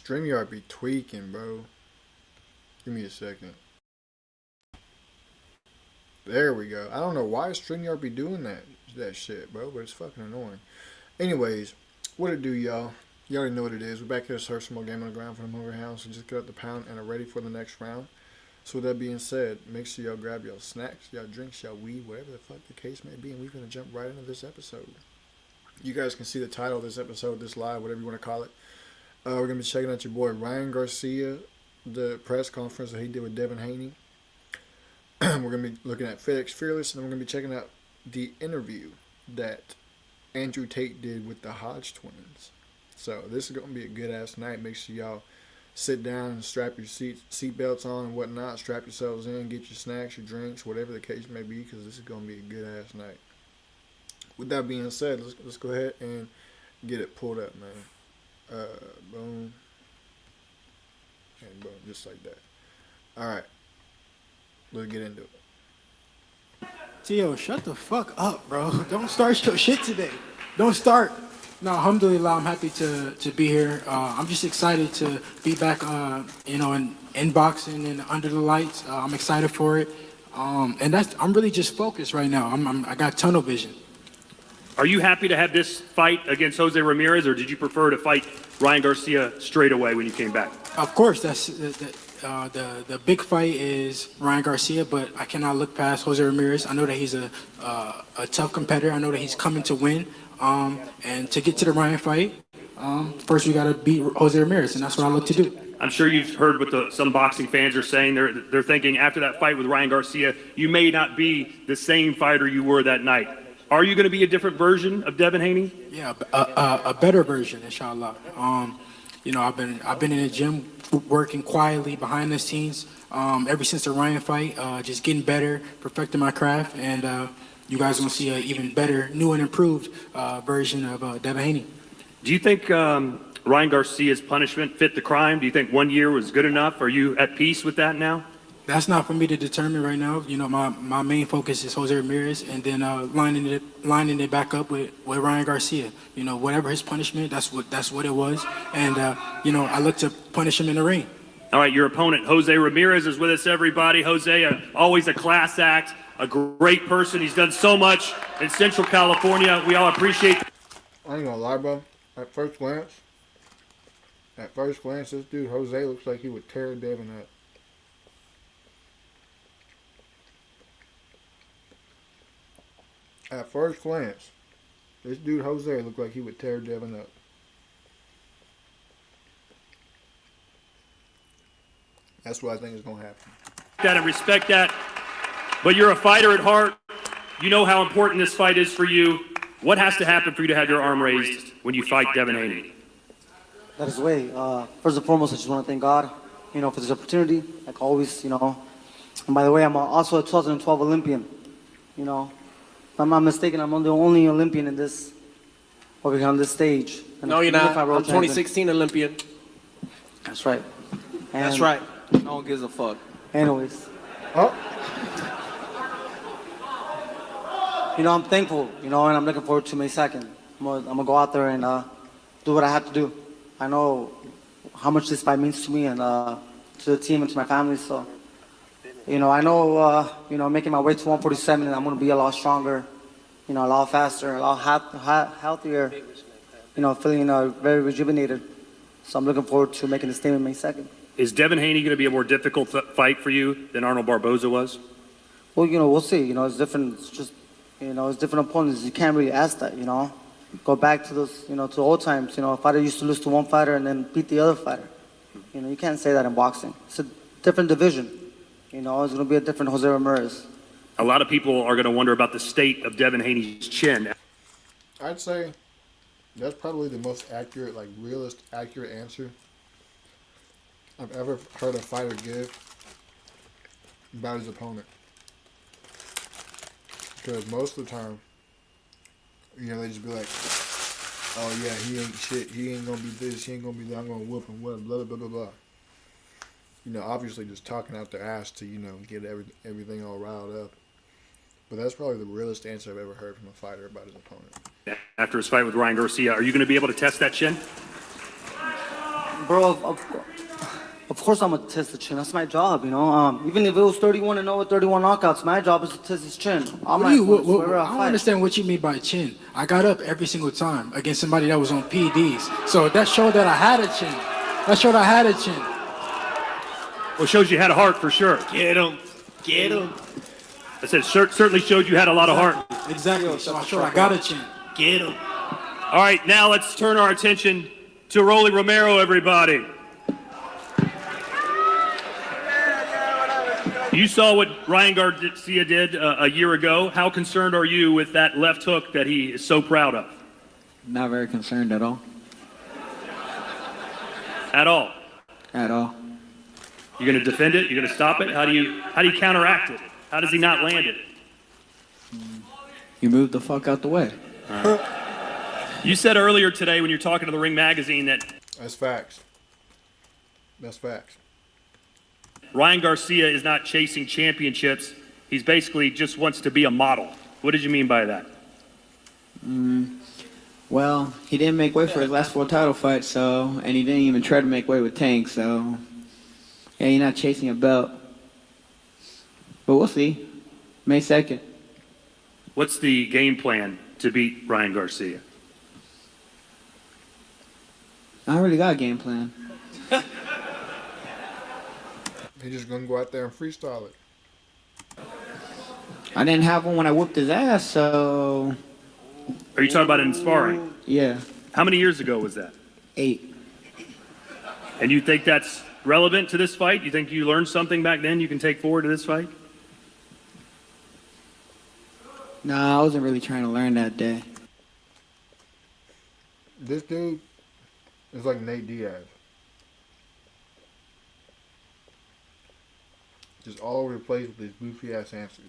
StreamYard be tweaking, bro. Give me a second. There we go. I don't know why StreamYard be doing that shit, bro, but it's fucking annoying. Anyways, what it do, y'all? You already know what it is. We're back here to serve some more Game on the Ground for the Hungry Hounds. So just get up the pound and are ready for the next round. So with that being said, make sure y'all grab y'all snacks, y'all drinks, y'all weed, whatever the fuck the case may be, and we're going to jump right into this episode. You guys can see the title of this episode, this live, whatever you want to call it. We're going to be checking out your boy Ryan Garcia, the press conference that he did with Devin Haney. We're going to be looking at FedEx Fearless, and then we're going to be checking out the interview that Andrew Tate did with the Hodge twins. So this is going to be a good-ass night. Make sure y'all sit down and strap your seat belts on and whatnot. Strap yourselves in, get your snacks, your drinks, whatever the case may be, because this is going to be a good-ass night. With that being said, let's go ahead and get it pulled up, man. Boom. And boom, just like that. All right. Let's get into it. Tio, shut the fuck up, bro. Don't start your shit today. Don't start. No, alhamdulillah, I'm happy to be here. I'm just excited to be back, in boxing and under the lights. I'm excited for it. And I'm really just focused right now. I got tunnel vision. Are you happy to have this fight against Jose Ramirez, or did you prefer to fight Ryan Garcia straight away when you came back? Of course, that's the big fight is Ryan Garcia, but I cannot look past Jose Ramirez. I know that he's a tough competitor. I know that he's coming to win. And to get to the Ryan fight, first we got to beat Jose Ramirez, and that's what I look to do. I'm sure you've heard what some boxing fans are saying. They're thinking after that fight with Ryan Garcia, you may not be the same fighter you were that night. Are you going to be a different version of Devin Haney? Yeah, a better version, inshallah. I've been in the gym working quietly behind the scenes ever since the Ryan fight, just getting better, perfecting my craft, and you guys are going to see an even better, new and improved version of Devin Haney. Do you think Ryan Garcia's punishment fit the crime? Do you think 1 year was good enough? Are you at peace with that now? That's not for me to determine right now. My main focus is Jose Ramirez, and then lining it back up with Ryan Garcia. Whatever his punishment, that's what it was, and I look to punish him in the ring. All right, your opponent Jose Ramirez is with us, everybody. Jose, always a class act, a great person. He's done so much in Central California. We all appreciate. I ain't gonna lie, bro. At first glance, this dude Jose looks like he would tear Devin up. At first glance, this dude Jose looked like he would tear Devin up. That's what I think is going to happen. That and respect that. But you're a fighter at heart. You know how important this fight is for you. What has to happen for you to have your arm raised when you fight Devin Haney? That is the way. First and foremost, I just want to thank God, for this opportunity. Like always, And by the way, I'm also a 2012 Olympian. If I'm not mistaken, I'm the only Olympian in this, over here on this stage. And no, you're not. I'm 2016 Olympian. That's right. And that's right. No one gives a fuck. Anyways. Oh. I'm thankful, and I'm looking forward to May 2nd. I'm going to go out there and do what I have to do. I know how much this fight means to me and to the team and to my family, so... I know, making my way to 147, and I'm going to be a lot stronger, a lot faster, a lot healthier, feeling very rejuvenated. So I'm looking forward to making the statement May 2nd. Is Devin Haney going to be a more difficult fight for you than Arnold Barboza was? Well, we'll see. It's different. It's just, it's different opponents. You can't really ask that, Go back to those, to old times. A fighter used to lose to one fighter and then beat the other fighter. You can't say that in boxing. It's a different division. It's going to be a different Jose Ramirez. A lot of people are going to wonder about the state of Devin Haney's chin. I'd say that's probably the most accurate, realist, accurate answer I've ever heard a fighter give about his opponent. Because most of the time, they just be like, oh yeah, he ain't shit, he ain't going to be this, he ain't going to be that, I'm going to whoop him, blah, blah, blah, blah, blah. Obviously just talking out their ass to, get everything all riled up. But that's probably the realest answer I've ever heard from a fighter about his opponent. After his fight with Ryan Garcia, are you going to be able to test that chin? Bro, of course I'm gonna test the chin. That's my job, you know. Even if it was 31-0 with 31 knockouts, my job is to test his chin. I'm What do you, not what, wherever I don't fight. understand what you mean by chin. I got up every single time against somebody that was on PEDs. So that showed that I had a chin. That showed I had a chin. Well, shows you had a heart for sure. Get him. Get him. I said certainly showed you had a lot of heart. Exactly. So I showed I got a chin. Get him. All right, now let's turn our attention to Rolly Romero, everybody. You saw what Ryan Garcia did a year ago. How concerned are you with that left hook that he is so proud of? Not very concerned at all. At all? At all. You're going to defend it? You're going to stop it? How do you counteract it? How does he not land it? You move the fuck out the way. You said earlier today when you're talking to the Ring magazine that That's facts. That's facts. Ryan Garcia is not chasing championships. He's basically just wants to be a model. What did you mean by that? Well, he didn't make weight for his last 4 title fights, so, and he didn't even try to make weight with Tank, so, yeah, you're not chasing a belt. But we'll see. May 2nd. What's the game plan to beat Ryan Garcia? I already got a game plan. He's just gonna go out there and freestyle it. I didn't have one when I whooped his ass, so, Are you talking about in sparring? yeah, How many years ago was that? 8. And you think that's relevant to this fight? You think you learned something back then you can take forward to this fight? Nah, I wasn't really trying to learn that day. This dude is like Nate Diaz. Just all over the place with these goofy ass answers.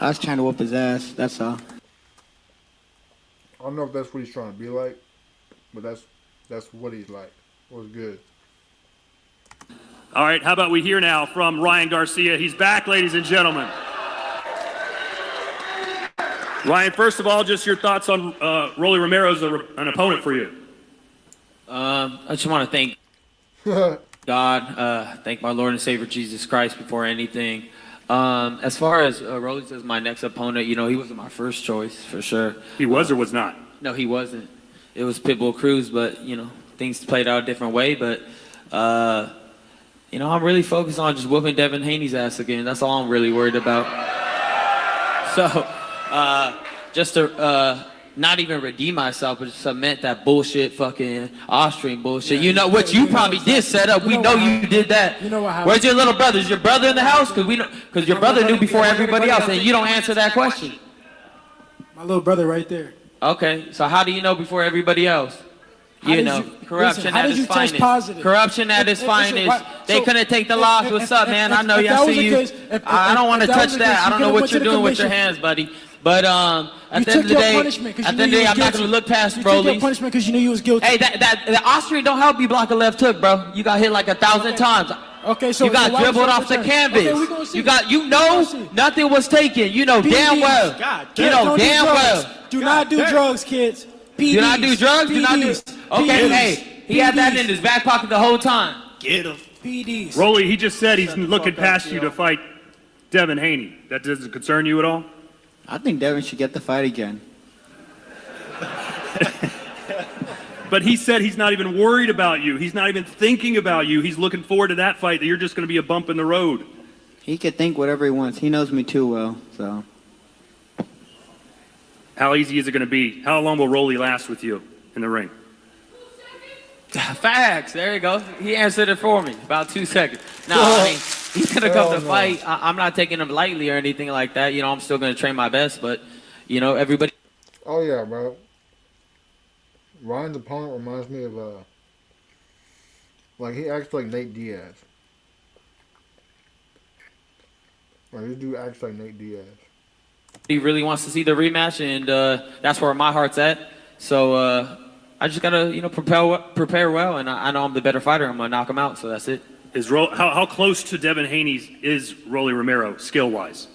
I was trying to whoop his ass, that's all. I don't know if that's what he's trying to be like, but that's what he's like. It was good. All right, how about we hear now from Ryan Garcia. He's back, ladies and gentlemen. Ryan, first of all, just your thoughts on Rolly Romero as an opponent for you. I just want to thank God, thank my Lord and Savior Jesus Christ before anything. As far as Rolly as my next opponent, you know, he wasn't my first choice for sure. He was or was not? No, he wasn't. It was Pitbull Cruz, but you know, things played out a different way. But you know, I'm really focused on just whooping Devin Haney's ass again. That's all I'm really worried about. So, just to not even redeem myself, but cement that bullshit fucking Austrian bullshit. You know what you probably did set up. We know you did that. You know what happened? Where's your little brother? Is your brother in the house? Because your brother knew before everybody else, and you don't answer that question. My little brother right there. Okay, so how do you know before everybody else? How You did know, you- corruption listen, how at did its you test finest. positive? Corruption at its Listen, finest. why- They so- couldn't take the loss. What's up, man? I know if y'all that was see the you. case- I don't want to if that was touch the that. case, I don't you know could've what went you're to the doing with your commission. hands, buddy. But at You the end took of the your day, punishment because at you the end knew of the you day, was I'm not guilty. gonna look past You took your Broly. punishment because you knew you was guilty. Hey, the Austrian don't help you block a left hook, bro. You got hit like 1,000 times. Okay, so You got so why was dribbled your off the return? canvas. Okay, we gonna see. You got, We gonna see. nothing was taken. You know damn PEDs. well. You know Don't do damn drugs. well. Do not do drugs, kids. PEDs. Do not do drugs. Do not do. PEDs. Okay, PEDs. hey, he had that in his back pocket the whole time. Get him. PEDs. Rolly, he just said he's looking past you to fight Devin Haney. That doesn't concern you at all? I think Devin should get the fight again. But he said he's not even worried about you. He's not even thinking about you. He's looking forward to that fight, that you're just going to be a bump in the road. He could think whatever he wants. He knows me too well, so. How easy is it going to be? How long will Rolly last with you in the ring? Facts. There you go. He answered it for me. About 2 seconds. No, I mean, he's gonna come to fight. I'm not taking him lightly or anything like that. You know, I'm still gonna train my best, but you know, everybody. Oh yeah, bro. Ryan's opponent reminds me of like he acts like Nate Diaz. Like this dude acts like Nate Diaz. He really wants to see the rematch, and that's where my heart's at. So I just gotta, you know, prepare well, and I know I'm the better fighter. I'm gonna knock him out. So that's it. How close to Devin Haney is Rolly Romero skill-wise?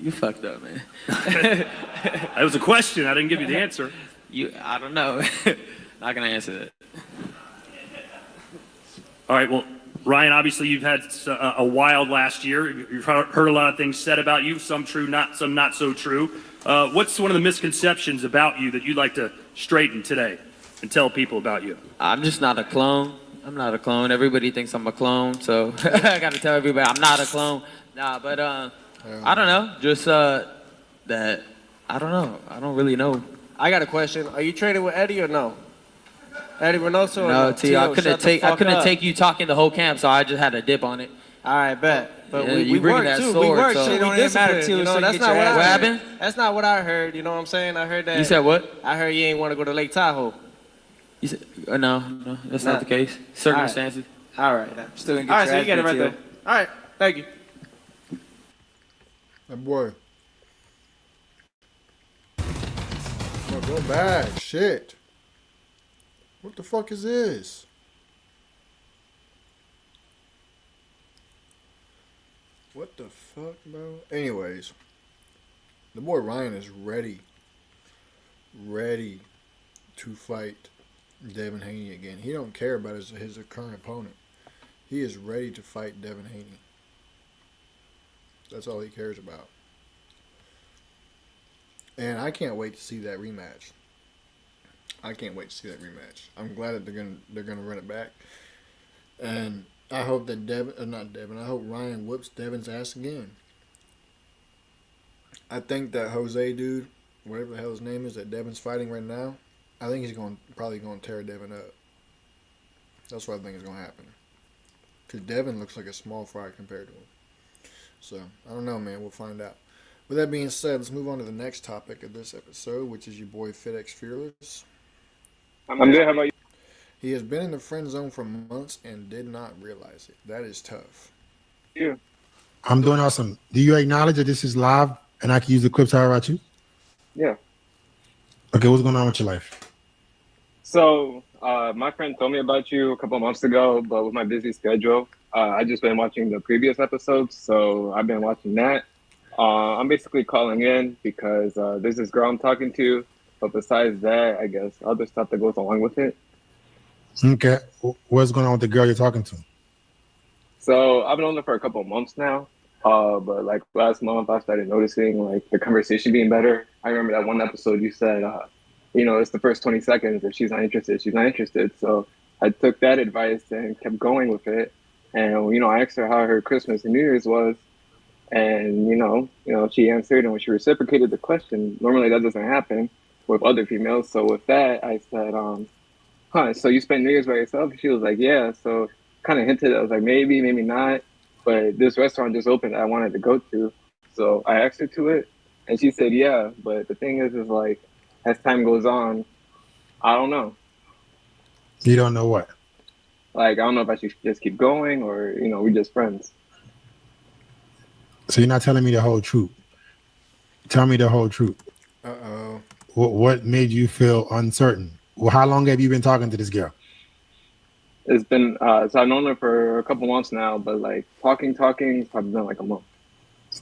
You fucked up, man. That was a question. I didn't give you the answer. I don't know. Not gonna answer that. All right, well, Ryan, obviously you've had a wild last year. You've heard a lot of things said about you, some true, some not so true. What's one of the misconceptions about you that you'd like to straighten today and tell people about you? I'm just not a clone. I'm not a clone. Everybody thinks I'm a clone, so I gotta tell everybody I'm not a clone. Nah, but I don't know. Just that I don't know. I don't really know. I got a question. Are you trading with Eddie or no? Eddie Reynoso or No, no? T. I Tio, couldn't shut the take. I fuck couldn't up. take you talking the whole camp, so I just had to dip on it. All right, bet. But Yeah, we you bringing work that too. sword, we work. so- So It we don't even matter, discipline. Tio, You so know, you that's get not your what I ass What heard. happened? That's not what I heard. You know what I'm saying? I heard that. You said what? I heard you ain't want to go to Lake Tahoe. You said no, that's Nah. not the case. Circumstances. All right. Still gonna get All right, your so you ass get it beat, right Tio. there. All right, thank you. That boy. Oh, go back. Shit. What the fuck is this? What the fuck, bro? Anyways, the boy Ryan is ready to fight Devin Haney again. He don't care about his current opponent. He is ready to fight Devin Haney. That's all he cares about. And I can't wait to see that rematch. I'm glad that they're gonna run it back. And I hope that I hope Ryan whoops Devin's ass again. I think that Jose dude, whatever the hell his name is, that Devin's fighting right now, I think he's probably going to tear Devin up. That's what I think is going to happen. Because Devin looks like a small fry compared to him. So, I don't know, man. We'll find out. With that being said, let's move on to the next topic of this episode, which is your boy FitXFearless. I'm good. How about you? He has been in the friend zone for months and did not realize it. That is tough. Yeah. I'm doing awesome. Do you acknowledge that this is live and I can use the clips however I choose? Yeah. Okay, what's going on with your life? So, my friend told me about you a couple months ago, but with my busy schedule, I just been watching the previous episodes. So I've been watching that. I'm basically calling in because there's this girl I'm talking to, but besides that, I guess other stuff that goes along with it. Okay, what's going on with the girl you're talking to? So I've known her for a couple of months now. But like last month, I started noticing like the conversation being better. I remember that one episode you said, it's the first 20 seconds. If she's not interested, she's not interested. So I took that advice and kept going with it. And I asked her how her Christmas and New Year's was, and she answered. And when she reciprocated the question, normally that doesn't happen with other females. So with that, I said, so you spent New Year's by yourself? She was like, yeah. So kind of hinted. I was like, maybe, maybe not. But this restaurant just opened that I wanted to go to. So I asked her to it, and she said, yeah. But the thing is like, as time goes on, I don't know. You don't know what? Like, I don't know if I should just keep going or, we're just friends. So you're not telling me the whole truth. Tell me the whole truth. Uh-oh. What made you feel uncertain? Well, how long have you been talking to this girl? It's been, so I've known her for a couple months now, but like talking, it's probably been like a month.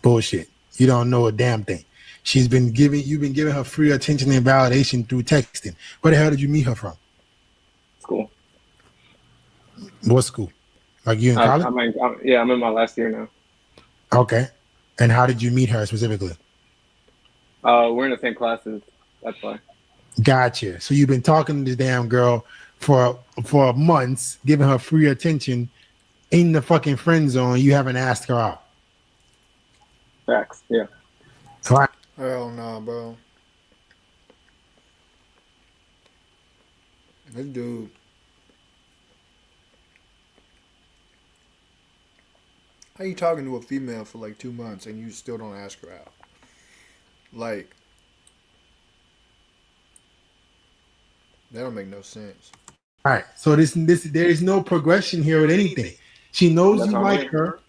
Bullshit. You don't know a damn thing. You've been giving her free attention and validation through texting. Where the hell did you meet her from? School. What school? Like you in college? I'm in my last year now. Okay. And how did you meet her specifically? We're in the same classes. That's why. Gotcha. So you've been talking to this damn girl for months, giving her free attention in the fucking friend zone. You haven't asked her out. Facts. Yeah. So Hell no, bro. This dude. How you talking to a female for like 2 months and you still don't ask her out? Like, that don't make no sense. all right. So this there is no progression here with anything. She knows That's you what I like mean. her.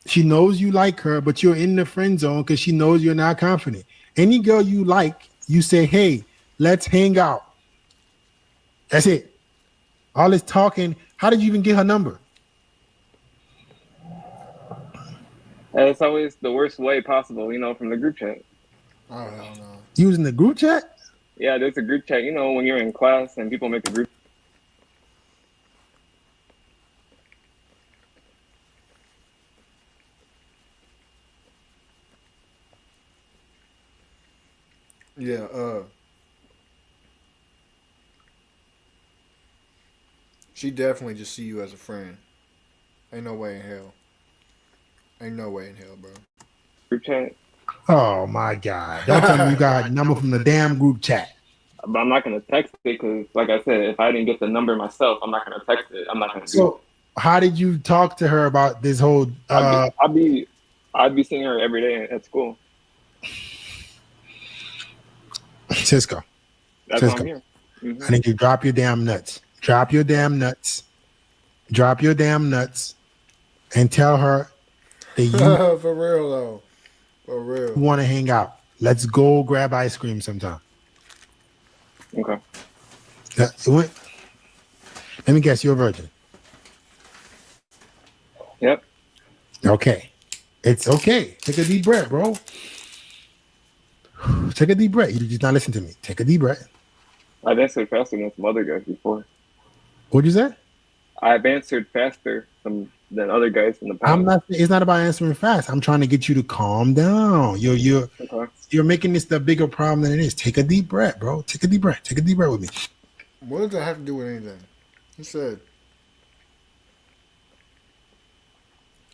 She knows you like her, but you're in the friend zone because she knows you're not confident. Any girl you like, you say, hey, let's hang out. That's it. All this talking. How did you even get her number? It's always the worst way possible, from the group chat. Oh, hell no. Using the group chat? Yeah, there's a group chat. You know, when you're in class and people make a group. Yeah, she definitely just see you as a friend. Ain't no way in hell. Ain't no way in hell, bro. Group chat. Oh my God! Don't tell me you got a number from the damn group chat. But I'm not gonna text it because, like I said, if I didn't get the number myself, I'm not gonna text it. I'm not gonna do it. So, how did you talk to her about this whole? I'd be seeing her every day at school. Cisco, That's why I'm here. Mm-hmm. I need you to drop your damn nuts. Drop your damn nuts. Drop your damn nuts, and tell her that you For real though. For real. want to hang out. Let's go grab ice cream sometime. Okay. Let me guess, you're a virgin. Yep. Okay. It's okay. Take a deep breath, bro. Take a deep breath. You just not listen to me. Take a deep breath. I've answered faster than some other guys before. What'd you say? I've answered faster than other guys in the past. I'm not. It's not about answering fast. I'm trying to get you to calm down. You're making this the bigger problem than it is. Take a deep breath, bro. Take a deep breath. Take a deep breath with me. What does that have to do with anything? He said,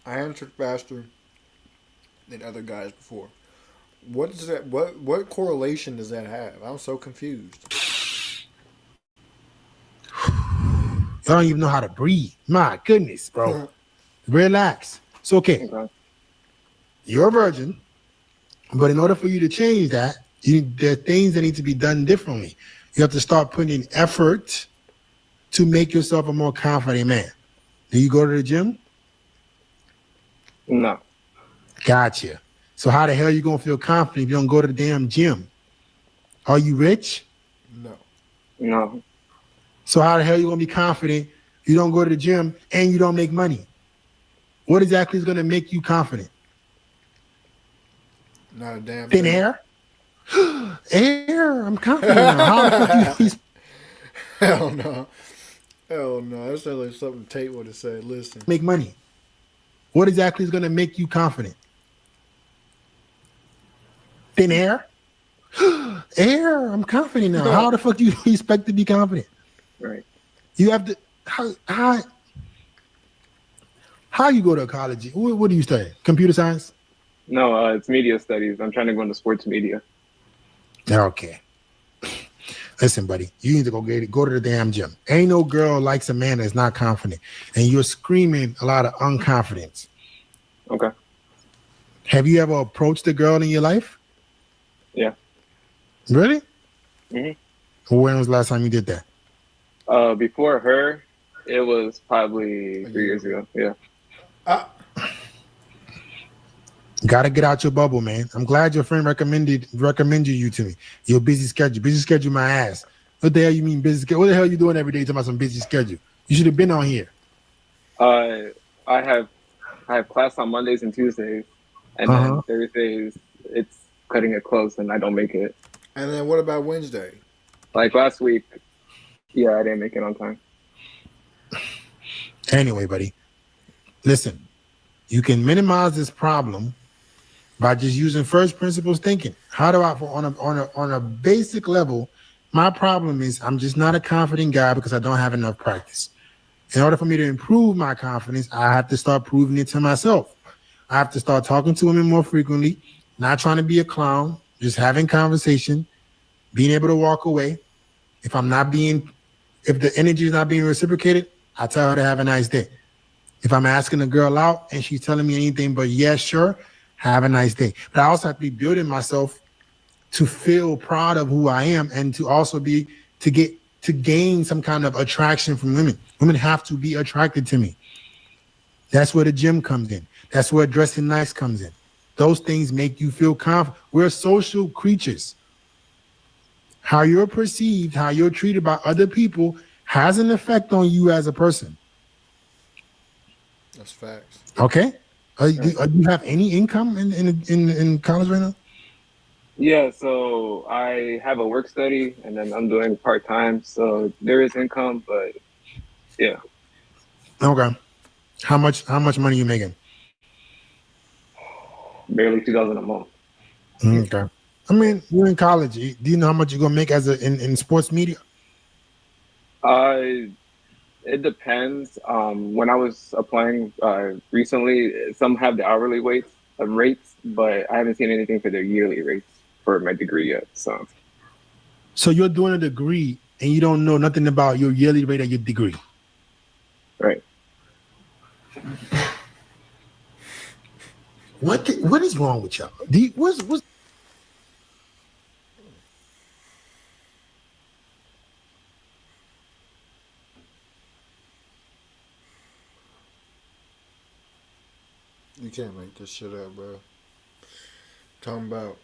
I answered faster than other guys before. What does that? What correlation does that have? I'm so confused. You don't even know how to breathe. My goodness, bro. Relax. It's okay. You're a virgin, but in order for you to change that, there are things that need to be done differently. You have to start putting in effort to make yourself a more confident man. Do you go to the gym? No. Gotcha. So how the hell are you going to feel confident if you don't go to the damn gym? Are you rich? No. No. So how the hell are you going to be confident if you don't go to the gym and you don't make money? What exactly is going to make you confident? Not a damn Thin thing. air? Air. I'm confident now. How the fuck you Hell no. Hell no. That sounds like something Tate would have said. Listen. make money? What exactly is going to make you confident? Thin air? Air. I'm confident now. How the fuck do you expect to be confident? Right. You have to. How you go to college? What do you study? Computer science? No, it's media studies. I'm trying to go into sports media. Okay. Listen, buddy, you need to go to the damn gym. Ain't no girl likes a man that's not confident, and you're screaming a lot of unconfidence. Okay. Have you ever approached a girl in your life? Yeah. Really? Mm-hmm. When was the last time you did that? Before her, it was probably 3 years ago. Yeah. Gotta get out your bubble, man. I'm glad your friend recommended you to me. Your busy schedule my ass. What the hell you mean busy schedule? What the hell you doing every day talking about some busy schedule? You should have been on here. I have class on Mondays and Tuesdays, and then Thursdays it's cutting it close, and I don't make it. And then what about Wednesday? Like last week, yeah, I didn't make it on time. Anyway, buddy, listen. You can minimize this problem by just using first principles thinking. How do I, on a basic level, my problem is I'm just not a confident guy because I don't have enough practice. In order for me to improve my confidence, I have to start proving it to myself. I have to start talking to women more frequently, not trying to be a clown, just having conversation, being able to walk away. If the energy is not being reciprocated, I tell her to have a nice day. If I'm asking a girl out and she's telling me anything but yes, sure, have a nice day. But I also have to be building myself to feel proud of who I am and to also gain some kind of attraction from women. Women have to be attracted to me. That's where the gym comes in. That's where dressing nice comes in. Those things make you feel confident. We're social creatures. How you're perceived, how you're treated by other people has an effect on you as a person. That's facts. Okay. Do you have any income in college right now? Yeah, so I have a work study and then I'm doing part time, so there is income, but yeah, Okay. How much money you making? barely 2,000 a month. Okay. I mean, you're in college. Do you know how much you're gonna make as in sports media? Uh, it depends. When I was applying recently, some have the hourly rates, but I haven't seen anything for their yearly rates for my degree yet. So, So you're doing a degree and you don't know nothing about your yearly rate of your degree. right. What is wrong with y'all? What's You can't make this shit up, bro. Talking about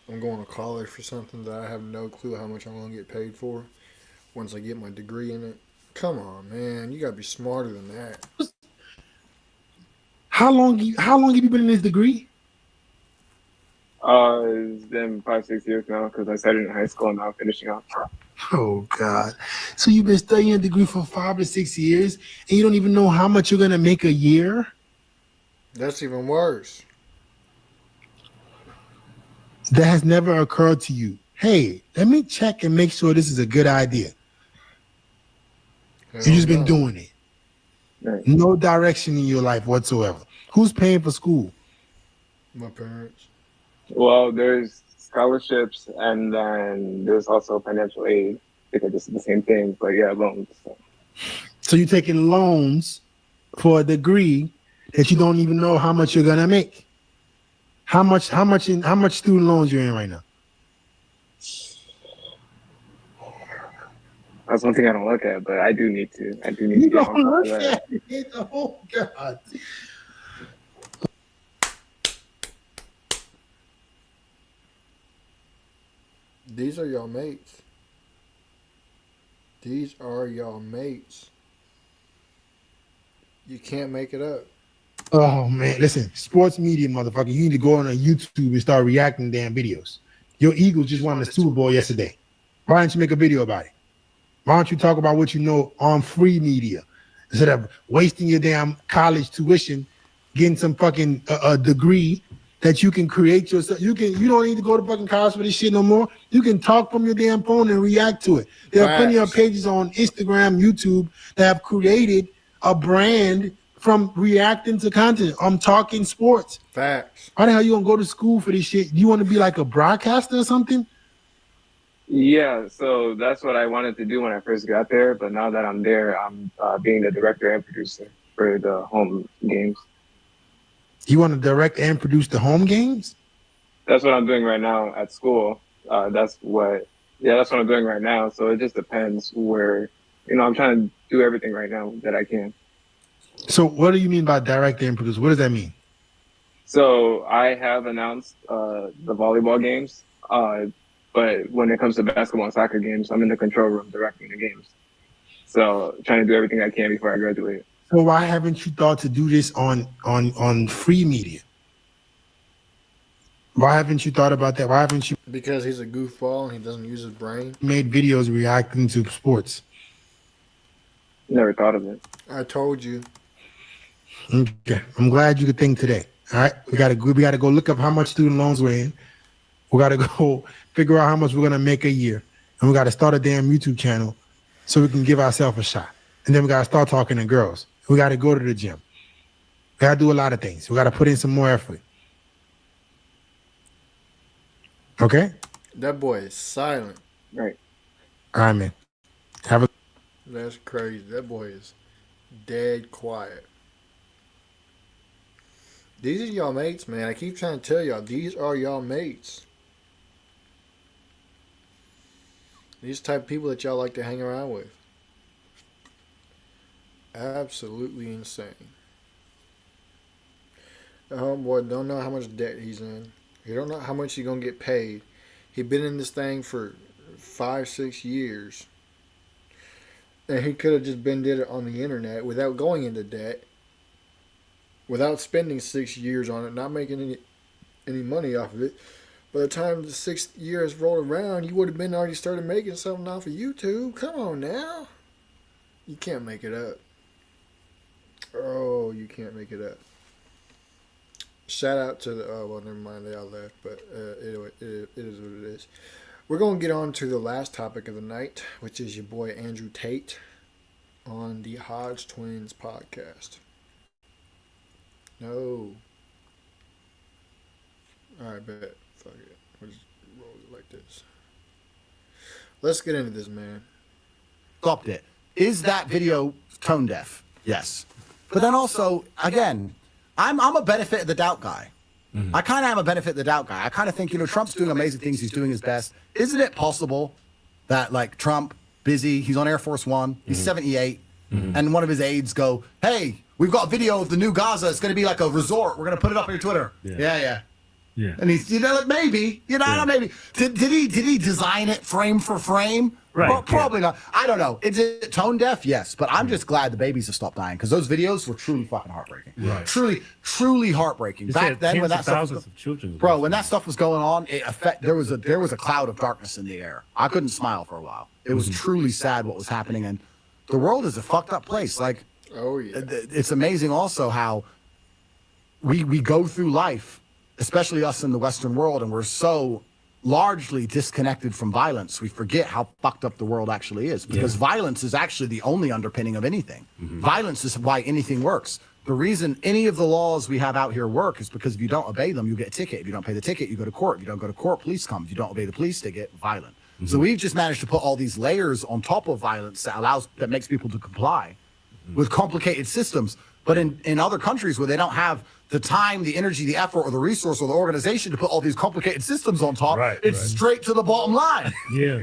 I'm going to college for something that I have no clue how much I'm going to get paid for once I get my degree in it. Come on, man. You got to be smarter than that. how long have you been in this degree? It's been 5, 6 years now because I started in high school and now I'm finishing up. Oh God. So you've been studying a degree for 5 to 6 years and you don't even know how much you're gonna make a year? That's even worse. That has never occurred to you. Hey, let me check and make sure this is a good idea. You Hell just been no. doing it. Right. No direction in your life whatsoever. Who's paying for school? My parents. Well, there's scholarships and then there's also financial aid because it's the same thing, but yeah, loans. So. So you're taking loans for a degree that you don't even know how much you're gonna make. How much student loans you're in right now? That's one thing I don't look at, but I do need to. I do need to You get don't on top of look that. at it. Oh God. These are y'all mates. These are y'all mates. You can't make it up. Oh man, listen, sports media, motherfucker. You need to go on YouTube and start reacting to damn videos. Your Eagles just won the Super Bowl yesterday. Why don't you make a video about it? Why don't you talk about what you know on free media instead of wasting your damn college tuition, getting some fucking degree that you can create yourself. You don't need to go to fucking college for this shit no more. You can talk from your damn phone and react to it. There are plenty of Facts. pages on Instagram, YouTube that have created a brand from reacting to content. I'm talking sports. Facts. Why the hell you gonna go to school for this shit? You want to be like a broadcaster or something? Yeah, so that's what I wanted to do when I first got there, but now that I'm there, I'm being the director and producer for the home games. You want to direct and produce the home games? That's what I'm doing right now at school. That's what I'm doing right now. So it just depends where, I'm trying to do everything right now that I can. So what do you mean by direct and produce? What does that mean? So I have announced the volleyball games, but when it comes to basketball and soccer games, I'm in the control room directing the games. So trying to do everything I can before I graduate. So why haven't you thought to do this on free media? Why haven't you thought about that? Why haven't you Because he's a goofball and he doesn't use his brain. made videos reacting to sports? Never thought of it. I told you. Okay. I'm glad you could think today. All right. We gotta go look up how much student loans we're in. We gotta go figure out how much we're gonna make a year. And we gotta start a damn YouTube channel so we can give ourselves a shot. And then we gotta start talking to girls. We gotta go to the gym. We gotta do a lot of things. We gotta put in some more effort. Okay? That boy is silent. Right. All right, man. Have a That's crazy. That boy is dead quiet. These are y'all mates, man. I keep trying to tell y'all, these are y'all mates. These type of people that y'all like to hang around with. Absolutely insane. The homeboy don't know how much debt he's in. He don't know how much he's gonna get paid. He been in this thing for 5, 6 years. And he could have just been did it on the internet without going into debt. Without spending 6 years on it, not making any money off of it. By the time the 6th year has rolled around, you would have been already started making something off of YouTube. Come on now. You can't make it up. Oh, you can't make it up. Shout out to the, oh, well, never mind, they all left, but anyway, it is what it is. We're going to get on to the last topic of the night, which is your boy Andrew Tate on the Hodge Twins podcast. No. Alright, bet. Fuck it. We'll just roll it like this. Let's get into this, man. Stopped it. Is that video tone deaf? Yes. But then also, again, I'm a benefit of the doubt guy. I kind of am a benefit of the doubt guy. I kind of think, Trump's doing amazing things. He's doing his best. Isn't it possible that, like, Trump, busy, he's on Air Force One, he's 78, and one of his aides go, hey, we've got a video of the new Gaza. It's going to be like a resort. We're going to put it up on your Twitter. Yeah. And he's, maybe, maybe. Did he design it frame for frame? Right. Well, probably not. I don't know. Is it tone deaf? Yes. But I'm just glad the babies have stopped dying because those videos were truly fucking heartbreaking. Right. Truly heartbreaking. Back then, when that stuff was, when that stuff was going on, there was a cloud of darkness in the air. I couldn't smile for a while. It was truly sad what was happening, and the world is a fucked up place. Like, oh yeah, it's amazing also how we go through life, especially us in the Western world, and we're so largely disconnected from violence. We forget how fucked up the world actually is, because violence is actually the only underpinning of anything. Violence is why anything works. The reason any of the laws we have out here work is because if you don't obey them, you get a ticket. If you don't pay the ticket, you go to court. If you don't go to court, police come. If you don't obey the police, they get violent. So we've just managed to put all these layers on top of violence that makes people to comply with complicated systems. But in other countries where they don't have the time, the energy, the effort, or the resource, or the organization to put all these complicated systems on top, it's straight to the bottom line,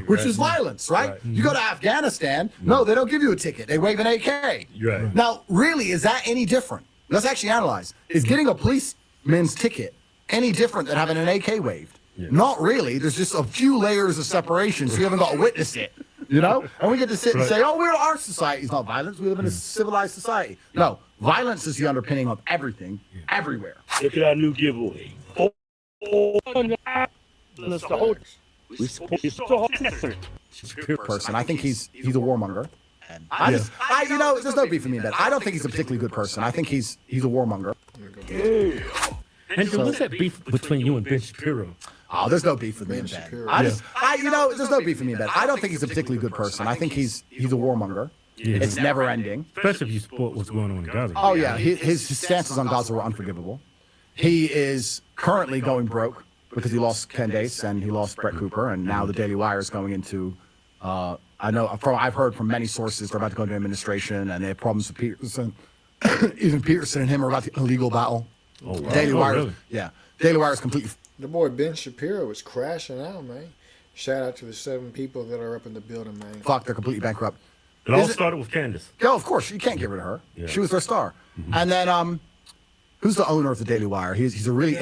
which is violence, right? You go to Afghanistan, no, they don't give you a ticket. They wave an AK. Now, really, is that any different? Let's actually analyze. Is getting a policeman's ticket any different than having an AK waved? Not really. There's just a few layers of separation, so you haven't got to witness it. And we get to sit and say, oh, our society is not violence. We live in a civilized society. No, violence is the underpinning of everything, everywhere. Look at our new giveaway. Person. I think he's a warmonger. And there's no beef with me in that. I don't think he's a particularly good person. I think he's a warmonger. Andrew, what's that beef between you and Ben Shapiro? Oh, there's no beef with me in Ben. There's no beef with me in Ben. I don't think he's a particularly good person. I think he's a warmonger. It's never ending. Especially if you support what's going on in Gaza. Oh yeah, his stances on Gaza were unforgivable. He is currently going broke because he lost Ken Dace and he lost Brett Cooper, and now the Daily Wire is going into. I've heard from many sources they're about to go into administration and they have problems with Peterson. Even Peterson and him are about the legal battle. Oh, wow. Daily Wire, really? Daily Wire is completely. The boy Ben Shapiro was crashing out, man. Shout out to the 7 people that are up in the building, man. Fuck, they're completely bankrupt. It all started with Candace. Yeah, of course. You can't get rid of her. Yeah. She was their star. And then, who's the owner of the Daily Wire? He's a really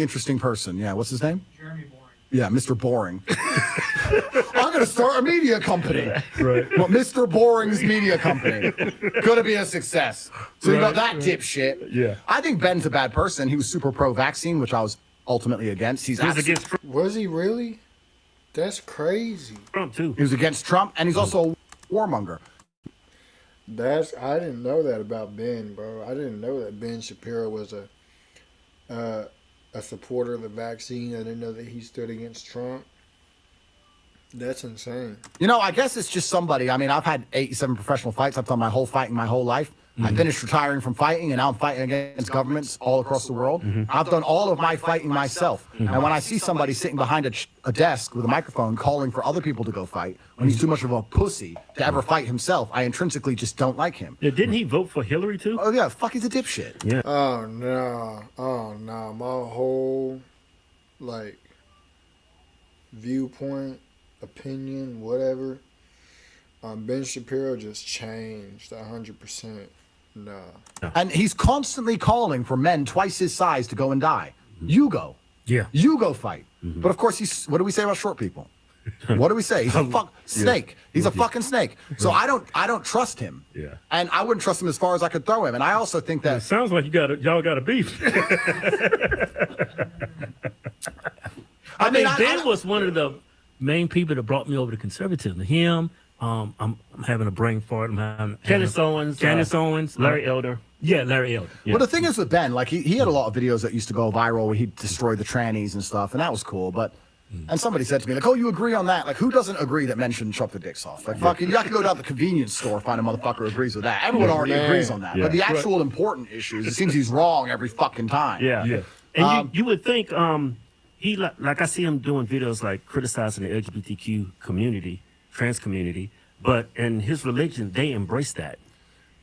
interesting person. Yeah, what's his name? Jeremy Boring. Yeah, Mr. Boring. I'm gonna start a media company. Right. Well, Mr. Boring's media company. Gonna be a success. So you got that dipshit. Yeah. I think Ben's a bad person. He was super pro-vaccine, which I was ultimately against. Was he really? That's crazy. Trump too. He was against Trump, and he's also a warmonger. I didn't know that about Ben, bro. I didn't know that Ben Shapiro was a supporter of the vaccine. I didn't know that he stood against Trump. That's insane. I guess it's just somebody. I mean, I've had 87 professional fights. I've done my whole fighting my whole life. I finished retiring from fighting, and now I'm fighting against governments all across the world. I've done all of my fighting myself. And when I see somebody sitting behind a desk with a microphone calling for other people to go fight, when he's too much of a pussy to ever fight himself, I intrinsically just don't like him. Yeah, didn't he vote for Hillary too? Oh yeah, fuck, he's a dipshit. Yeah. Oh no, my whole viewpoint, opinion, whatever. Ben Shapiro just changed 100%. No. And he's constantly calling for men twice his size to go and die. You go. Yeah. You go fight. But of course, what do we say about short people? What do we say? He's a snake. He's a fucking snake. So I don't trust him. Yeah. And I wouldn't trust him as far as I could throw him. And I also think that it sounds like y'all got a beef. I mean, Ben was one of the main people that brought me over to conservatism. Him, I'm having a brain fart. I'm having Candace Owens, Larry Elder. Yeah, Larry Elder. Yeah. Well, the thing is with Ben, like he had a lot of videos that used to go viral where he'd destroy the trannies and stuff, and that was cool. But and somebody said to me, like, "Oh, you agree on that? Like, who doesn't agree that men shouldn't chop their dicks off? Like, fucking, you have to go down to the convenience store find a motherfucker who agrees with that. Everyone already agrees on that. Yeah. But the actual important issues, it seems he's wrong every fucking time. Yeah. And you would think he like I see him doing videos like criticizing the LGBTQ community, trans community, but in his religion they embrace that.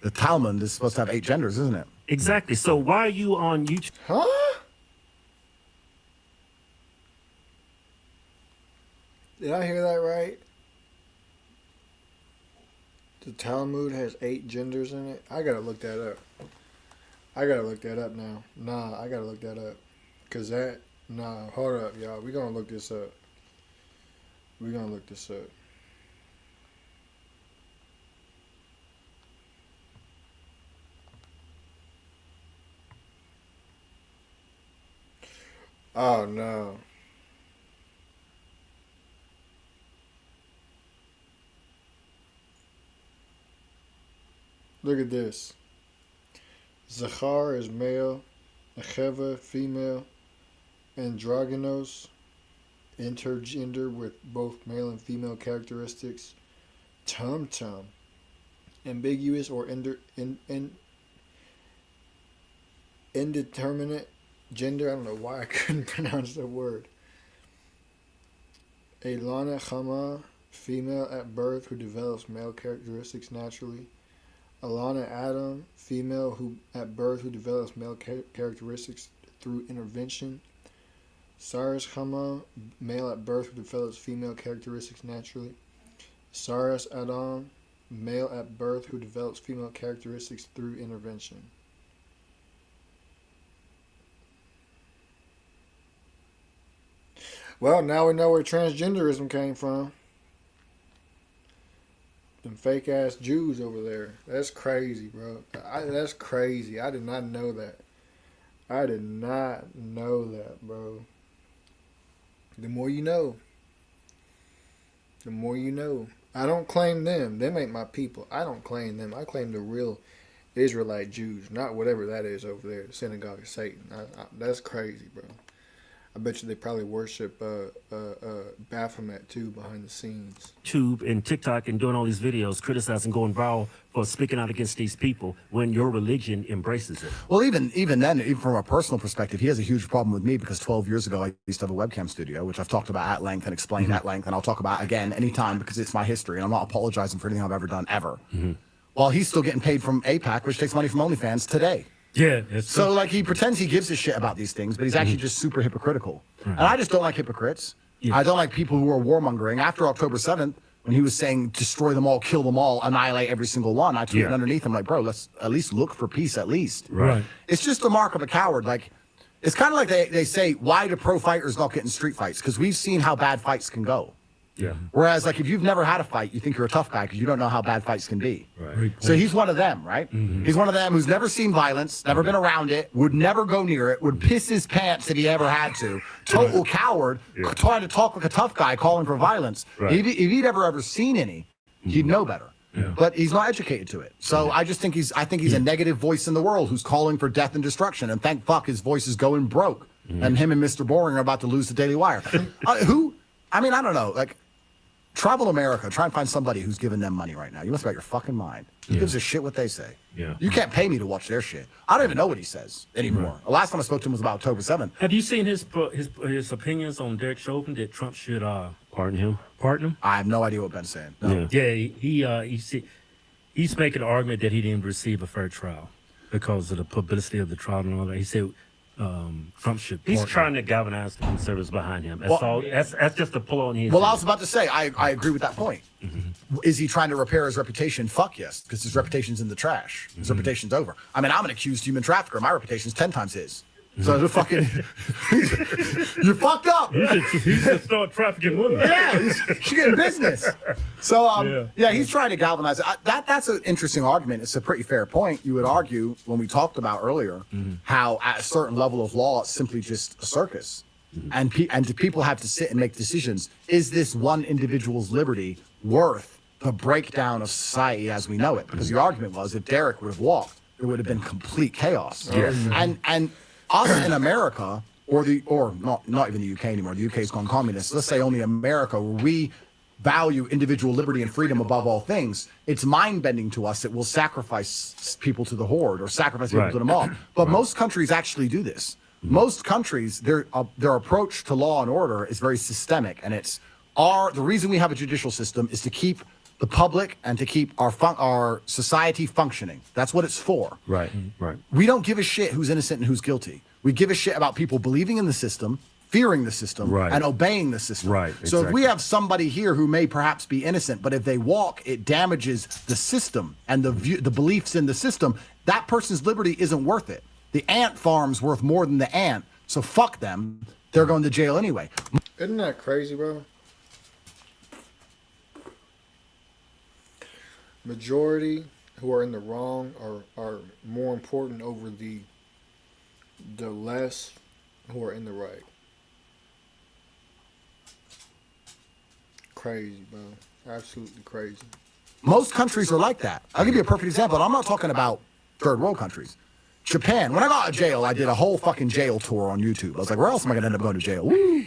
The Talmud is supposed to have 8 genders, isn't it? Exactly. So why are you on YouTube? Huh? Did I hear that right? The Talmud has 8 genders in it? I gotta look that up. I gotta look that up now. Nah, I gotta look that up. Cause that, nah, hold up, y'all. We gonna look this up. We gonna look this up. Oh no. Look at this. Zachar is male, Necheva female, androgynous, intergender with both male and female characteristics, tum-tum, ambiguous or indeterminate gender. I don't know why I couldn't pronounce that word. Elana Chama, female at birth who develops male characteristics naturally. Alana Adam, female who at birth who develops male characteristics through intervention. Saras Chama, male at birth who develops female characteristics naturally. Saras Adam, male at birth who develops female characteristics through intervention. Well, now we know where transgenderism came from. Them fake ass Jews over there. That's crazy, bro. That's crazy. I did not know that. I did not know that, bro. The more you know. The more you know. I don't claim them. Them ain't my people. I don't claim them. I claim the real Israelite Jews, not whatever that is over there, the synagogue of Satan. That's crazy, bro. I bet you they probably worship Baphomet too behind the scenes. YouTube and TikTok and doing all these videos criticizing, going viral for speaking out against these people when your religion embraces it. Well, even then, even from a personal perspective, he has a huge problem with me because 12 years ago I used to have a webcam studio, which I've talked about at length and explained at length, and I'll talk about again anytime because it's my history, and I'm not apologizing for anything I've ever done ever. While he's still getting paid from APAC, which takes money from OnlyFans today. Yeah. So, like, he pretends he gives a shit about these things, but he's actually just super hypocritical. And I just don't like hypocrites. I don't like people who are warmongering. After October 7th, when he was saying destroy them all, kill them all, annihilate every single one, I tweeted underneath him like, bro, let's at least look for peace at least. Right. It's just the mark of a coward. Like, it's kind of like they say, why do pro fighters not get in street fights? Because we've seen how bad fights can go. Yeah. Whereas, like, if you've never had a fight, you think you're a tough guy because you don't know how bad fights can be. Right. So he's one of them, right? He's one of them who's never seen violence, never been around it, would never go near it, would piss his pants if he ever had to. Total coward, trying to talk like a tough guy, calling for violence. If he'd ever seen any, he'd know better. But he's not educated to it. So I just think he's a negative voice in the world who's calling for death and destruction. And thank fuck his voice is going broke. And him and Mr. Boring are about to lose the Daily Wire. I don't know. Like, Travel America, try and find somebody who's giving them money right now. You must be out your fucking mind. Who gives a shit what they say? You can't pay me to watch their shit. I don't even know what he says anymore. The last time I spoke to him was about October 7th. Have you seen his opinions on Derek Chauvin that Trump should pardon him? I have no idea what Ben's saying. No. Yeah, he's making an argument that he didn't receive a fair trial because of the publicity of the trial and all that. He said Trump should. He's trying to galvanize the conservatives behind him. That's all. That's just a pull on his. Well, I was about to say I agree with that point. Is he trying to repair his reputation? Fuck yes, because his reputation's in the trash. His reputation's over. I mean, I'm an accused human trafficker. My reputation's 10 times his. So the fucking you fucked up. He should start trafficking women. Yeah, she's getting business. So he's trying to galvanize it. That's an interesting argument. It's a pretty fair point. You would argue when we talked about earlier how at a certain level of law it's simply just a circus. and people have to sit and make decisions. Is this one individual's liberty worth the breakdown of society as we know it? Because the argument was, if Derek would have walked, there would have been complete chaos. Yes. And us in America, or not even the UK anymore. The UK's gone communist. Let's say only America, where we value individual liberty and freedom above all things. It's mind-bending to us that we'll sacrifice people to the horde or sacrifice people to the mob. But most countries actually do this. Most countries, their approach to law and order is very systemic, and the reason we have a judicial system is to keep the public and to keep our society functioning. That's what it's for. Right. We don't give a shit who's innocent and who's guilty. We give a shit about people believing in the system, fearing the system, and obeying the system. Right. So if we have somebody here who may perhaps be innocent, but if they walk, it damages the system and the beliefs in the system, that person's liberty isn't worth it. The ant farm's worth more than the ant, so fuck them. They're going to jail anyway. Isn't that crazy, bro? Majority who are in the wrong are more important over the less who are in the right. Crazy, bro. Absolutely crazy. Most countries are like that. I'll give you a perfect example. And I'm not talking about third world countries. Japan. When I got out of jail, I did a whole fucking jail tour on YouTube. I was like, where else am I going to end up going to jail? Woo!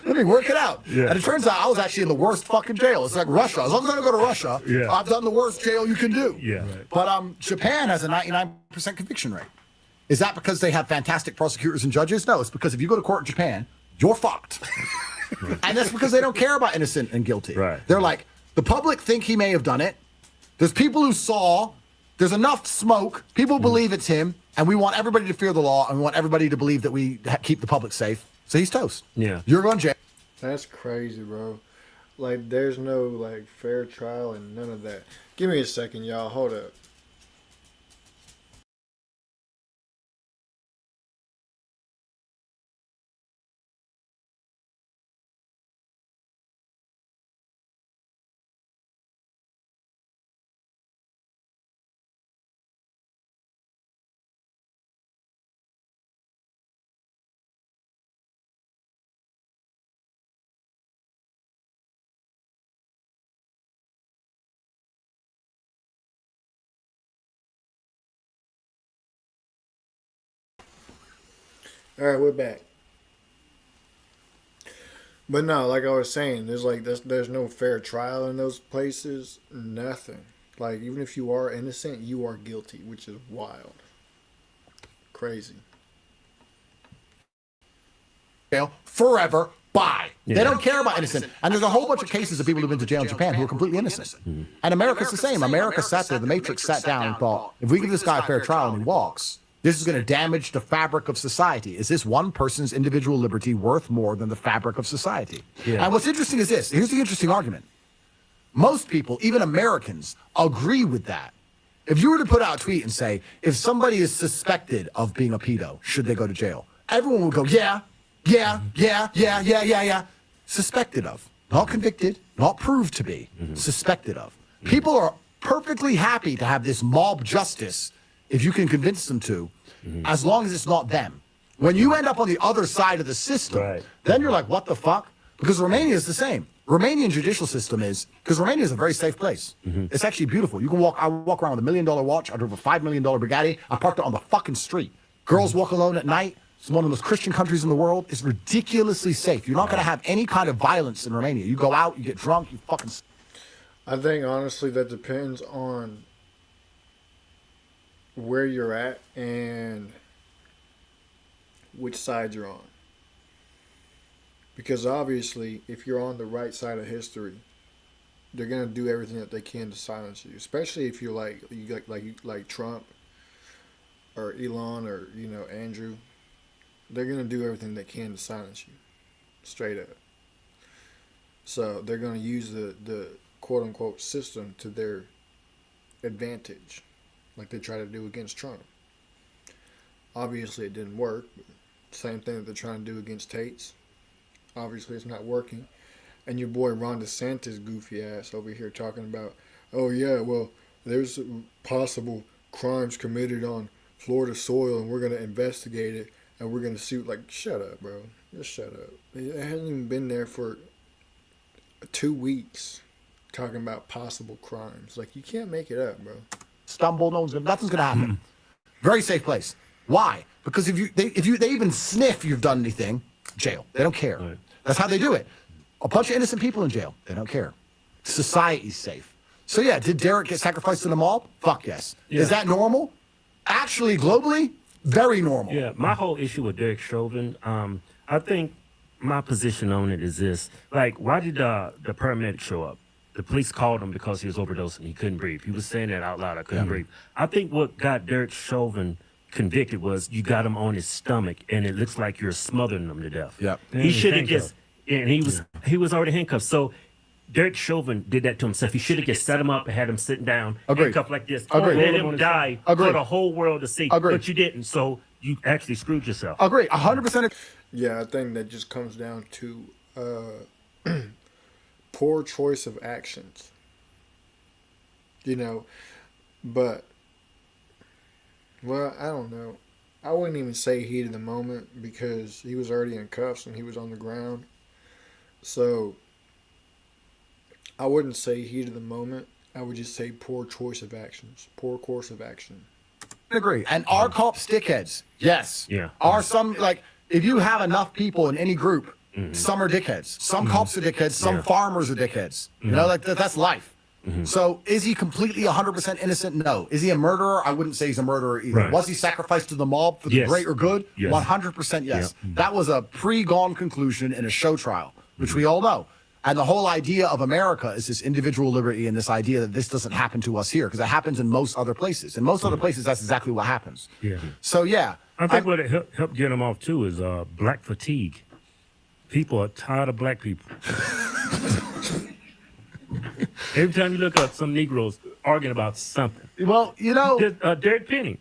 Let me work it out. Yeah. And it turns out I was actually in the worst fucking jail. It's like Russia. As long as I don't go to Russia, I've done the worst jail you can do. Yeah. But Japan has a 99% conviction rate. Is that because they have fantastic prosecutors and judges? No, it's because if you go to court in Japan, you're fucked. And that's because they don't care about innocent and guilty. Right. They're like, the public think he may have done it. There's people who saw. There's enough smoke. People believe it's him. And we want everybody to fear the law. And we want everybody to believe that we keep the public safe. So he's toast. Yeah. You're going to jail. That's crazy, bro. Like, there's no, like, fair trial and none of that. Give me a second, y'all. Hold up. All right, we're back. But no, like I was saying, there's no fair trial in those places. Nothing. Like, even if you are innocent, you are guilty, which is wild. Crazy. Jail forever. Bye. Yeah. They don't care about innocent. And there's a whole bunch of cases of people who've been to jail in Japan who are completely innocent. Mm-hmm. And America's the same. America sat there, the Matrix sat down and thought, if we give this guy a fair trial and he walks, this is going to damage the fabric of society. Is this one person's individual liberty worth more than the fabric of society? Yeah. And what's interesting is this. Here's the interesting argument. Most people, even Americans, agree with that. If you were to put out a tweet and say, if somebody is suspected of being a pedo, should they go to jail? Everyone would go, yeah. Suspected of. Not convicted, not proved to be. Suspected of. People are perfectly happy to have this mob justice if you can convince them to, as long as it's not them. When you end up on the other side of the system, then you're like, what the fuck? Because Romania is the same. Romanian judicial system is, because Romania is a very safe place. It's actually beautiful. You can I walk around with $1 million watch. I drove a $5 million Bugatti. I parked it on the fucking street. Girls walk alone at night. It's one of the most Christian countries in the world. It's ridiculously safe. You're not going to have any kind of violence in Romania. You go out, you get drunk, you fucking... I think, honestly, that depends on where you're at and which side you're on. Because obviously, if you're on the right side of history, they're gonna do everything that they can to silence you. Especially if you're like Trump or Elon or Andrew, they're gonna do everything they can to silence you, straight up. So they're gonna use the quote unquote system to their advantage, like they try to do against Trump. Obviously, it didn't work. But same thing that they're trying to do against Tate's. Obviously, it's not working. And your boy Ron DeSantis, goofy ass, over here talking about, oh yeah, well, there's possible crimes committed on Florida soil and we're going to investigate it. and we're gonna sue. Like, shut up, bro. Just shut up. It hasn't even been there for 2 weeks talking about possible crimes. Like, you can't make it up, bro. Stumble, nothing's gonna happen. Very safe place. Why? Because if they even sniff you've done anything, jail. They don't care. Right. That's how they do it. A bunch of innocent people in jail. They don't care. Society's safe. So yeah, did Derek get sacrificed in the mob? Fuck yes. Yeah. Is that normal? Actually, globally, very normal. Yeah, my whole issue with Derek Chauvin, I think my position on it is this. Like, why did the paramedic show up? The police called him because he was overdosing. He couldn't breathe. He was saying that out loud. I couldn't breathe. I think what got Derek Chauvin convicted was you got him on his stomach, and it looks like you're smothering him to death. Yep. He should have just, and he was already handcuffed. So Derek Chauvin did that to himself. He should have just set him up and had him sitting down, handcuffed like this. Agreed. Let him die for the whole world to see. Agreed. But you didn't, so you actually screwed yourself. Agree. 100%. Yeah, I think that just comes down to poor choice of actions. You know, but, well, I don't know. I wouldn't even say heat of the moment because he was already in cuffs and he was on the ground. So, I wouldn't say heat of the moment. I would just say poor choice of actions. Poor course of action. Agree. And are cops dickheads? Yes. Yeah. Are some, like, if you have enough people in any group, some are dickheads. Some cops are dickheads. Some farmers are dickheads. You know, like that's life. So is he completely 100% innocent? No. Is he a murderer? I wouldn't say he's a murderer either. Right. Was he sacrificed to the mob for the Yes. great or good? Yes. 100% yes. That was a pre-gone conclusion in a show trial, which we all know. And the whole idea of America is this individual liberty and this idea that this doesn't happen to us here because it happens in most other places. In most other places, that's exactly what happens. Yeah. So yeah. I think what it helped get him off too is black fatigue. People are tired of black people. Every time you look up, some Negroes arguing about something. Well, you know, Derek Penny,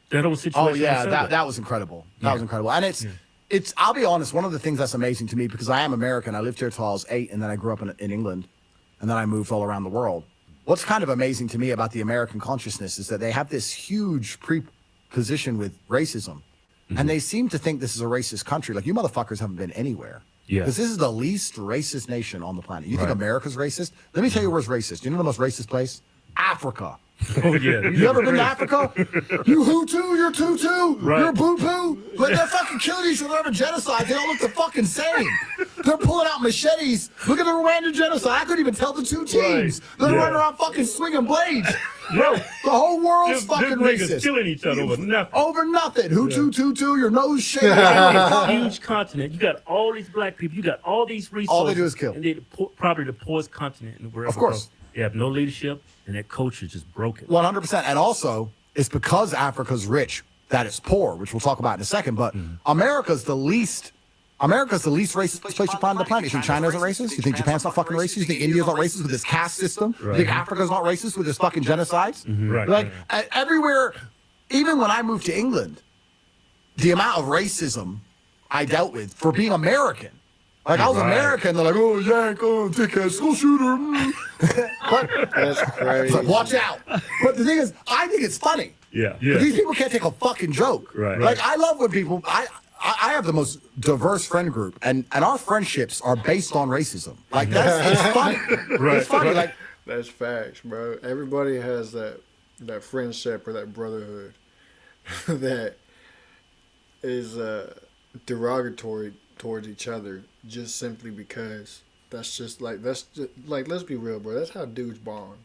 that whole situation. oh yeah, that was incredible. That was incredible. And it's I'll be honest, one of the things that's amazing to me because I am American. I lived here till I was 8, and then I grew up in England, and then I moved all around the world. What's kind of amazing to me about the American consciousness is that they have this huge preposition with racism, and they seem to think this is a racist country. Like, you motherfuckers haven't been anywhere. Yeah. Because this is the least racist nation on the planet. You think America's racist? Let me tell you where's racist. You know the most racist place? Africa. Oh yeah. You ever been to Africa? You Hutu, you're Tutu, Right. you're Boo-Poo. Like, they're fucking killing each other over genocide. They all look the fucking same. They're pulling out machetes. Look at the Rwandan genocide. I couldn't even tell the two teams. Right. They're Yeah. running around fucking swinging blades. Bro, the whole world's fucking Them niggas racist. killing each other over nothing. Over nothing. Hutu, Tutu, your nose shaking. Huge continent. You got all these black people. You got all these resources. All they do is kill. And they're probably the poorest continent in the world. Of course. because They have no leadership, and that culture is just broken. 100%. And also, it's because Africa's rich that it's poor, which we'll talk about in a second. But America's the least racist place you find on the planet. You think China's not racist? You think Japan's not fucking racist? You think India's not racist with its caste system? You think Africa's not racist with its fucking genocides? Right. Like, everywhere, even when I moved to England, the amount of racism I dealt with for being American. Like, I was American, they're like, oh, yank, oh, dickhead, school shooter. But That's crazy. it's like, watch out. But the thing is, I think it's funny. Yeah. But these people can't take a fucking joke. Right. Like, I love when people, I have the most diverse friend group, and our friendships are based on racism. Like, it's funny. It's funny. Like, That's facts, bro. Everybody has that friendship or that brotherhood that is derogatory towards each other just simply because let's be real, bro. That's how dudes bond.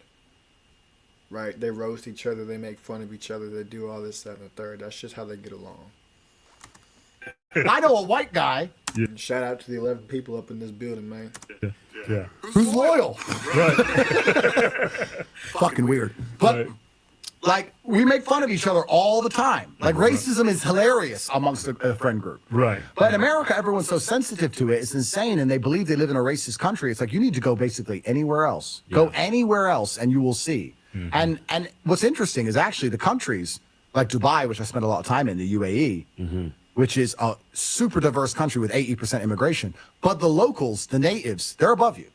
Right? They roast each other, they make fun of each other, they do all this, that, and the third. That's just how they get along. I know a white guy And shout out to the 11 people up in this building, man. Yeah. who's loyal. Right. Fucking weird. But like, we make fun of each other all the time. Like, racism is hilarious amongst a friend group. Right. But in America, everyone's so sensitive to it. It's insane, and they believe they live in a racist country. It's like, you need to go basically anywhere else. Go anywhere else, and you will see. And what's interesting is actually the countries like Dubai, which I spent a lot of time in, the UAE, which is a super diverse country with 80% immigration. But the locals, the natives, they're above you.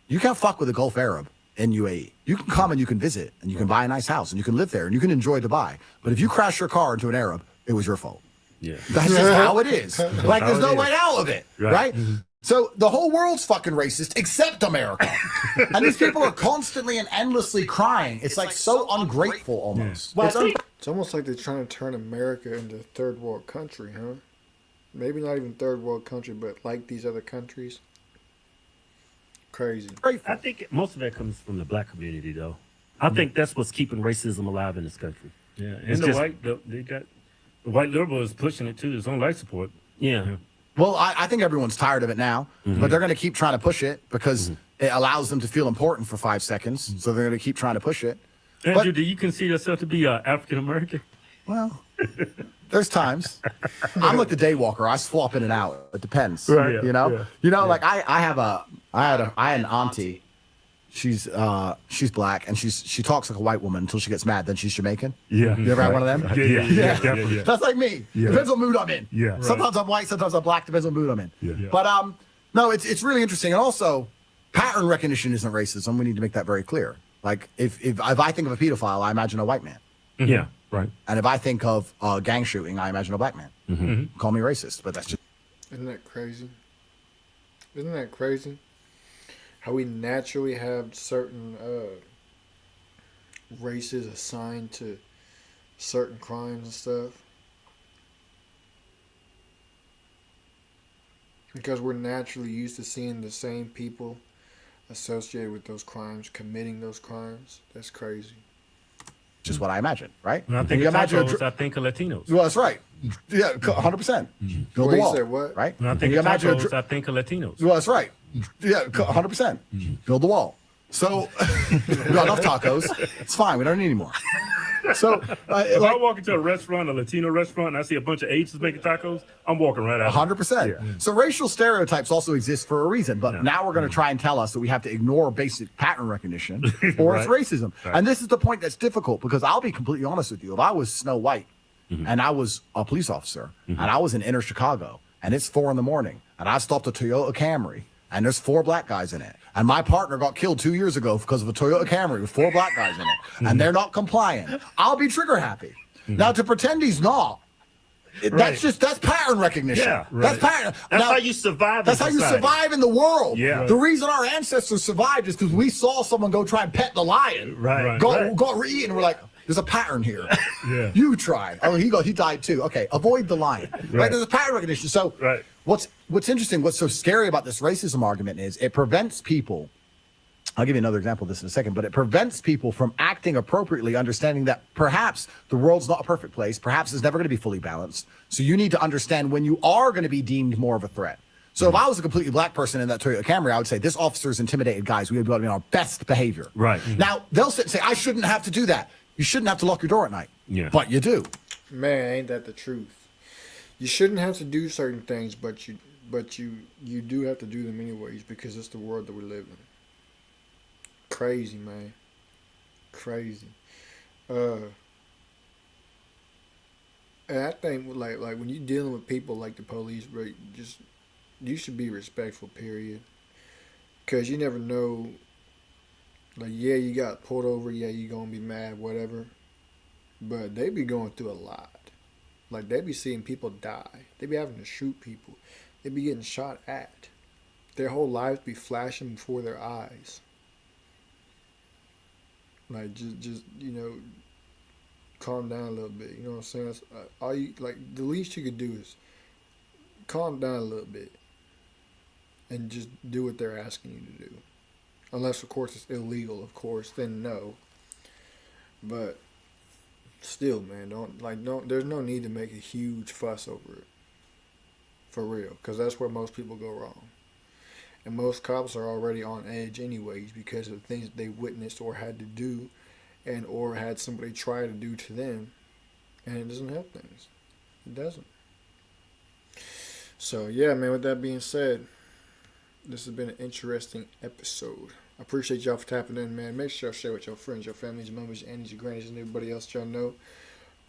You can't fuck with a Gulf Arab in UAE. You can come and you can visit, and you can buy a nice house, and you can live there, and you can enjoy Dubai. But if you crash your car into an Arab, it was your fault. Yeah. That's just how it is. Like, how there's it no is. way out of it, Right. right? So the whole world's fucking racist except America. And these people are constantly and endlessly crying. It's like so ungrateful almost. Well, It's I think- It's almost like they're trying to turn America into a third world country, huh? Maybe not even third world country, but like these other countries. Crazy. I think most of that comes from the black community, though. I think that's what's keeping racism alive in this country. Yeah, and the white liberal is pushing it too. It's on life support. Yeah. Well, I think everyone's tired of it now, but they're going to keep trying to push it because it allows them to feel important for 5 seconds. So they're going to keep trying to push it. Andrew, do you consider yourself to be African American? Well, there's times. I'm like the day walker. I swap in and out. It depends. Right. You know? Yeah. You know, like I had an auntie. She's black and she talks like a white woman until she gets mad. Then she's Jamaican. Yeah. You ever had one of them? Yeah. That's like me. Yeah. Depends on mood I'm in. Yeah. Sometimes I'm white, sometimes I'm black. Depends on mood I'm in. Yeah. But no, it's really interesting. And also, pattern recognition isn't racism. We need to make that very clear. Like if I think of a pedophile, I imagine a white man. Yeah. Right. And if I think of gang shooting, I imagine a black man. Call me racist, but that's just. Isn't that crazy? Isn't that crazy? How we naturally have certain races assigned to certain crimes and stuff. Because we're naturally used to seeing the same people associated with those crimes, committing those crimes. That's crazy. Just what I imagine, right? When I think you of imagine tacos, I think of Latinos. well, that's right. Yeah, 100%. Build the Wait, you wall. said what? Right? When I think you of imagine tacos, I think of Latinos. well, that's right. Yeah, 100%. Build the wall. So we got enough tacos. It's fine. We don't need any more. So If I walk into a restaurant, a Latino restaurant, and I see a bunch of Asians making tacos, I'm walking right out. 100%. So racial stereotypes also exist for a reason, but now we're going to try and tell us that we have to ignore basic pattern recognition or it's racism. Right. And this is the point that's difficult because I'll be completely honest with you. If I was Snow White and I was a police officer and I was in inner Chicago and it's 4 a.m. and I stopped a Toyota Camry and there's 4 black guys in it and my partner got killed 2 years ago because of a Toyota Camry with 4 black guys in it and they're not complying, I'll be trigger happy. Now to pretend he's not, that's pattern recognition. Yeah, That's pattern. That's Now, how you survive. that's in how you society. survive in the world. Yeah. The reason our ancestors survived is because we saw someone go try and pet the lion. Right. Got eaten. We're like, there's a pattern here. Yeah. You tried. Oh, he died too. Okay, avoid the lion. Right. There's a pattern recognition. So Right. what's interesting, what's so scary about this racism argument is it prevents people. I'll give you another example of this in a second, but it prevents people from acting appropriately, understanding that perhaps the world's not a perfect place. Perhaps it's never going to be fully balanced. So you need to understand when you are going to be deemed more of a threat. So if I was a completely black person in that Toyota Camry, I would say this officer's intimidated guys. We would be on our best behavior. Right. Now they'll sit and say, I shouldn't have to do that. You shouldn't have to lock your door at night. Yeah. But you do. Man, ain't that the truth? You shouldn't have to do certain things, but you do have to do them anyways because it's the world that we live in. Crazy, man. Crazy. And I think like when you're dealing with people like the police, bro, you should be respectful, period. Cause you never know. Like, yeah, you got pulled over. Yeah, you gonna be mad, whatever. But they be going through a lot. Like, they be seeing people die. They be having to shoot people. They be getting shot at. Their whole lives be flashing before their eyes. Like, just calm down a little bit. You know what I'm saying? That's, the least you could do is calm down a little bit and just do what they're asking you to do. Unless, of course, it's illegal, of course, then no. But still, man, there's no need to make a huge fuss over it. For real. Because that's where most people go wrong. And most cops are already on edge anyways because of things they witnessed or had to do or had somebody try to do to them. And it doesn't help things. It doesn't. So, yeah, man, with that being said, this has been an interesting episode. I appreciate y'all for tapping in, man. Make sure y'all share with your friends, your families, your mamas, your aunties, your grannies, and everybody else y'all know.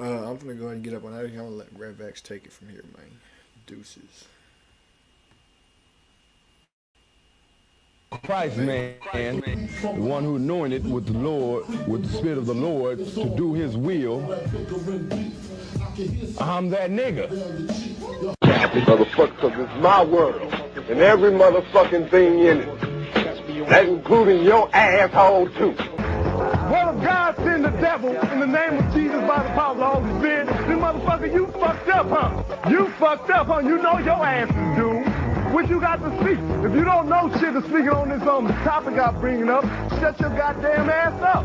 I'm going to go ahead and get up on that. I'm going to let RevX take it from here, man. Deuces. Christ, man, the one who anointed with the Lord, with the Spirit of the Lord, to do his will. I'm that nigga. Motherfucker, 'cause it's my world. And every motherfucking thing in it. That including your asshole too. Well, if God send the devil in the name of Jesus by the power of the Holy Spirit, then motherfucker, you fucked up, huh? You fucked up, huh? You know your ass is doomed. What you got to speak? If you don't know shit to speak on this topic I'm bringing up, shut your goddamn ass up.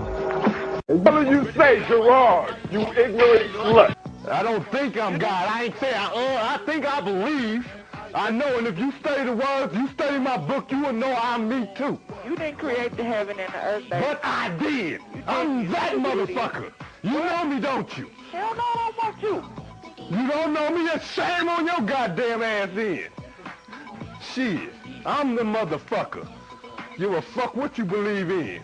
What do you say, Gerard? You ignorant slut. I don't think I'm God. I ain't saying I think I believe. I know, and if you study the words, you study my book, you will know I'm me too. You didn't create the heaven and the earth, baby. But I did. I'm that motherfucker. You know me, don't you? Hell no, I don't want you. You don't know me? Then shame on your goddamn ass then. Shit, I'm the motherfucker. Give a fuck what you believe in.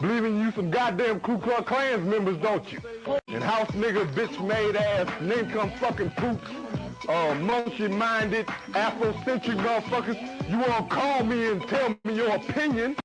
Believe in you some goddamn Ku Klux Klans members, don't you? And house nigga, bitch made ass, nincome fucking poop, monkey-minded, Afrocentric motherfuckers. You wanna call me and tell me your opinion?